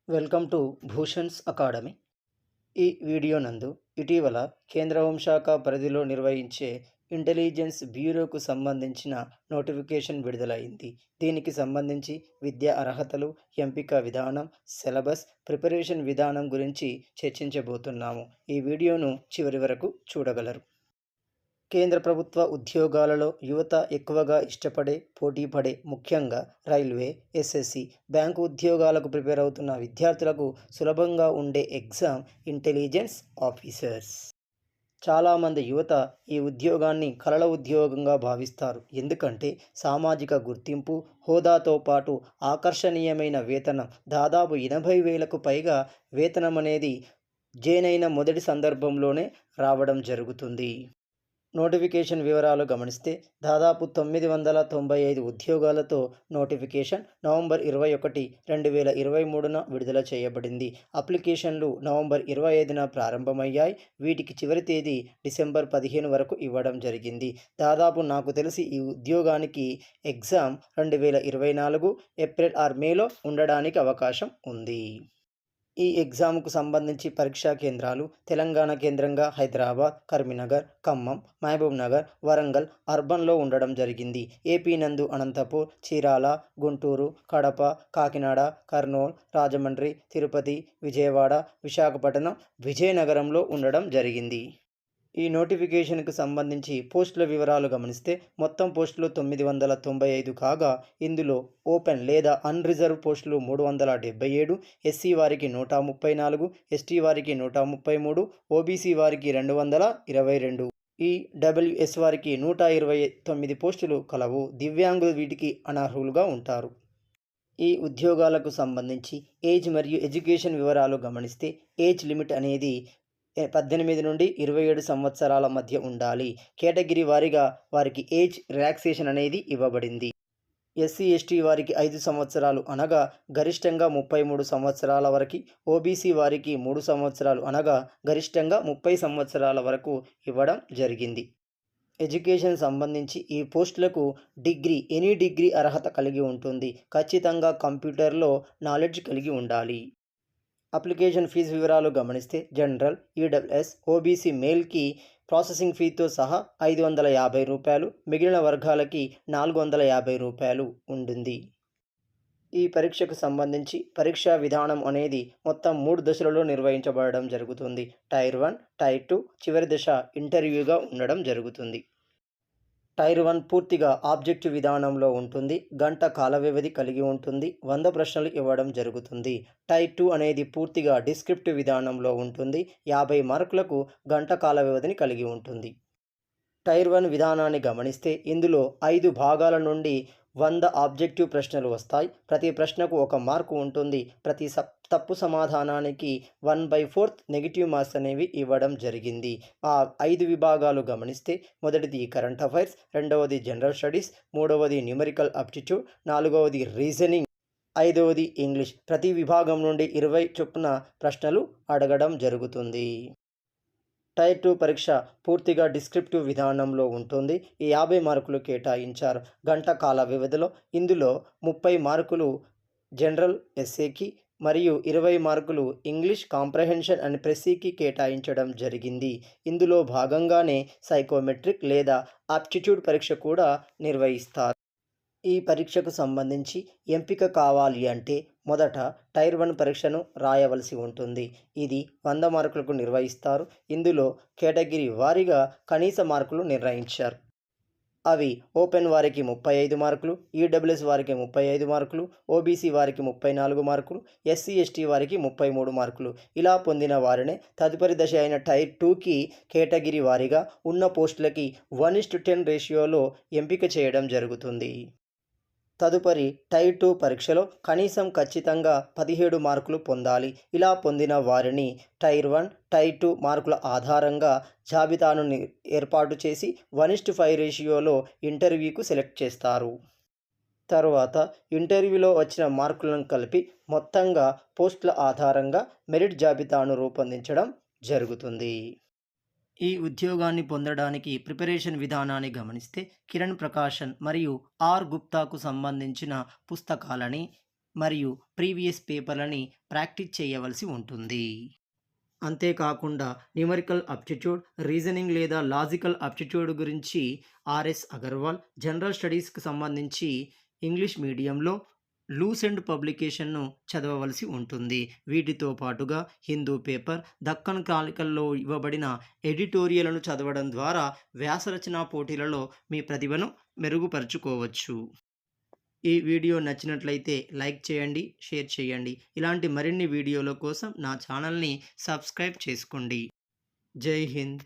Welcome to Bhushan's academy. ఈ video నందు ఇటీవల కేంద్ర హోంశాఖ పరిధిలో నిర్వహించే ఇంటెలిజెన్స్ బ్యూరోకు సంబంధించిన నోటిఫికేషన్ విడుదలైంది. దీనికి సంబంధించి విద్యా అర్హతలు, ఎంపిక విధానం, సిలబస్, ప్రిపరేషన్ విధానం గురించి చర్చించబోతున్నాము. ఈ వీడియోను చివరి వరకు చూడగలరు. కేంద్ర ప్రభుత్వ ఉద్యోగాలలో యువత ఎక్కువగా ఇష్టపడే, పోటీపడే, ముఖ్యంగా రైల్వే, ఎస్ఎస్సి, బ్యాంకు ఉద్యోగాలకు ప్రిపేర్ అవుతున్న విద్యార్థులకు సులభంగా ఉండే ఎగ్జామ్ ఇంటెలిజెన్స్ ఆఫీసర్స్. చాలామంది యువత ఈ ఉద్యోగాన్ని కలల ఉద్యోగంగా భావిస్తారు. ఎందుకంటే సామాజిక గుర్తింపు, హోదాతో పాటు ఆకర్షణీయమైన వేతనం, దాదాపు 80,000కు పైగా వేతనం అనేది జైన్ మొదటి సందర్భంలోనే రావడం జరుగుతుంది. నోటిఫికేషన్ వివరాలు గమనిస్తే దాదాపు 995 ఉద్యోగాలతో నోటిఫికేషన్ నవంబర్ 21, 2023న విడుదల చేయబడింది. అప్లికేషన్లు నవంబర్ 25న ప్రారంభమయ్యాయి. వీటికి చివరి తేదీ డిసెంబర్ 15 వరకు ఇవ్వడం జరిగింది. దాదాపు నాకు తెలిసి ఈ ఉద్యోగానికి ఎగ్జామ్ 2024 ఏప్రిల్ ఆర్ మేలో ఉండడానికి అవకాశం ఉంది. ఈ ఎగ్జామ్కు సంబంధించి పరీక్షా కేంద్రాలు తెలంగాణ కేంద్రంగా హైదరాబాద్, కరీంనగర్, ఖమ్మం, మహబూబ్నగర్, వరంగల్ అర్బన్లో ఉండడం జరిగింది. ఏపీ నందు అనంతపూర్, చీరాల, గుంటూరు, కడప, కాకినాడ, కర్నూలు, రాజమండ్రి, తిరుపతి, విజయవాడ, విశాఖపట్నం, విజయనగరంలో ఉండడం జరిగింది. ఈ నోటిఫికేషన్కు సంబంధించి పోస్టుల వివరాలు గమనిస్తే మొత్తం పోస్టులు 995 కాగా ఇందులో ఓపెన్ లేదా అన్రిజర్వ్ పోస్టులు 377, ఎస్సీ వారికి 134, ఎస్టీ వారికి 133, ఓబీసీ వారికి 222, ఈడబ్ల్యూఎస్ వారికి 129 పోస్టులు కలవు. దివ్యాంగులు వీటికి అనర్హులుగా ఉంటారు. ఈ ఉద్యోగాలకు సంబంధించి ఏజ్ మరియు ఎడ్యుకేషన్ వివరాలు గమనిస్తే ఏజ్ లిమిట్ అనేది 18 నుండి 27 సంవత్సరాల మధ్య ఉండాలి. కేటగిరీ వారీగా వారికి ఏజ్ రిలాక్సేషన్ అనేది ఇవ్వబడింది. ఎస్సీ, ఎస్టీ వారికి 5 సంవత్సరాలు అనగా గరిష్టంగా 33 సంవత్సరాల వరకు, ఓబీసీ వారికి 3 సంవత్సరాలు అనగా గరిష్టంగా 30 సంవత్సరాల వరకు ఇవ్వడం జరిగింది. ఎడ్యుకేషన్ సంబంధించి ఈ పోస్టులకు ఎనీ డిగ్రీ అర్హత కలిగి ఉంటుంది. ఖచ్చితంగా కంప్యూటర్లో నాలెడ్జ్ కలిగి ఉండాలి. అప్లికేషన్ ఫీజు వివరాలు గమనిస్తే జనరల్, ఈడబ్ల్యూఎస్, ఓబీసీ మేల్కి ప్రాసెసింగ్ ఫీతో సహా రూ. 550, మిగిలిన వర్గాలకి రూ. 450 ఉంటుంది. ఈ పరీక్షకు సంబంధించి పరీక్షా విధానం అనేది మొత్తం 3 దశలలో నిర్వహించబడడం జరుగుతుంది. టైర్ 1, టైర్ 2, చివరి దశ ఇంటర్వ్యూగా ఉండడం జరుగుతుంది. టైర్ 1 పూర్తిగా ఆబ్జెక్టివ్ విధానంలో ఉంటుంది. గంట కాల వ్యవధి కలిగి ఉంటుంది. 100 ప్రశ్నలు ఇవ్వడం జరుగుతుంది. టైర్ 2 అనేది పూర్తిగా డిస్క్రిప్టివ్ విధానంలో ఉంటుంది. 50 మార్కులకు గంట కాల వ్యవధిని కలిగి ఉంటుంది. టైర్ 1 విధానాన్ని గమనిస్తే ఇందులో 5 భాగాల నుండి 100 ఆబ్జెక్టివ్ ప్రశ్నలు వస్తాయి. ప్రతి ప్రశ్నకు 1 మార్కు ఉంటుంది. ప్రతి తప్పు సమాధానానికి 1/4 నెగిటివ్ మార్క్స్ అనేవి ఇవ్వడం జరిగింది. ఆ 5 విభాగాలు గమనిస్తే మొదటిది కరెంట్ అఫైర్స్, రెండవది జనరల్ స్టడీస్, మూడవది న్యూమరికల్ అప్టిట్యూడ్, నాలుగవది రీజనింగ్, ఐదవది ఇంగ్లీష్. ప్రతి విభాగం నుండి 20 చొప్పున ప్రశ్నలు అడగడం జరుగుతుంది. టైర్ 2 పరీక్ష పూర్తిగా డిస్క్రిప్టివ్ విధానంలో ఉంటుంది. ఈ 50 మార్కులు కేటాయించారు. గంట కాల వ్యవధిలో ఇందులో 30 మార్కులు జనరల్ ఎస్ఏకి మరియు 20 మార్కులు ఇంగ్లీష్ కాంప్రహెన్షన్ అండ్ ప్రెసీకి కేటాయించడం జరిగింది. ఇందులో భాగంగానే సైకోమెట్రిక్ లేదా ఆప్టిట్యూడ్ పరీక్ష కూడా నిర్వహిస్తారు. ఈ పరీక్షకు సంబంధించి ఎంపిక కావాలి అంటే మొదట టైర్ 1 పరీక్షను రాయవలసి ఉంటుంది. ఇది 100 మార్కులకు నిర్వహిస్తారు. ఇందులో కేటగిరీ వారీగా కనీస మార్కులు నిర్ణయించారు. అవి ఓపెన్ వారికి 35 మార్కులు, ఈడబ్ల్యూఎస్ వారికి 35 మార్కులు, ఓబీసీ వారికి 34 మార్కులు, ఎస్సీ, ఎస్టీ వారికి 33 మార్కులు. ఇలా పొందిన వారినే తదుపరి దశ అయిన టైర్ 2కి కేటగిరీ వారీగా ఉన్న పోస్టులకి 1:10 రేషియోలో ఎంపిక చేయడం జరుగుతుంది. తదుపరి టైర్ 2 పరీక్షలో కనీసం ఖచ్చితంగా 17 మార్కులు పొందాలి. ఇలా పొందిన వారిని టైర్ 1, టైర్ 2 మార్కుల ఆధారంగా జాబితాను ఏర్పాటు చేసి 1:5 రేషియోలో ఇంటర్వ్యూకు సెలెక్ట్ చేస్తారు. తరువాత ఇంటర్వ్యూలో వచ్చిన మార్కులను కలిపి మొత్తంగా పోస్టుల ఆధారంగా మెరిట్ జాబితాను రూపొందించడం జరుగుతుంది. ఈ ఉద్యోగాన్ని పొందడానికి ప్రిపరేషన్ విధానాన్ని గమనిస్తే కిరణ్ ప్రకాశన్ మరియు ఆర్ గుప్తాకు సంబంధించిన పుస్తకాలని మరియు ప్రీవియస్ పేపర్లని ప్రాక్టీస్ చేయవలసి ఉంటుంది. అంతేకాకుండా న్యూమరికల్ అప్టిట్యూడ్, రీజనింగ్ లేదా లాజికల్ అప్టిట్యూడ్ గురించి ఆర్ఎస్ అగర్వాల్, జనరల్ స్టడీస్కి సంబంధించి ఇంగ్లీష్ మీడియంలో లూసెంట్ పబ్లికేషన్ను చదవవలసి ఉంటుంది. వీటితో పాటుగా హిందూ పేపర్, దక్కన్ క్రానికల్లో ఇవ్వబడిన ఎడిటోరియల్ను చదవడం ద్వారా వ్యాసరచన పోటీలలో మీ ప్రతిభను మెరుగుపరుచుకోవచ్చు. ఈ వీడియో నచ్చినట్లయితే లైక్ చేయండి, షేర్ చేయండి. ఇలాంటి మరిన్ని వీడియోల కోసం నా ఛానల్ని సబ్స్క్రైబ్ చేసుకోండి. జై హింద్.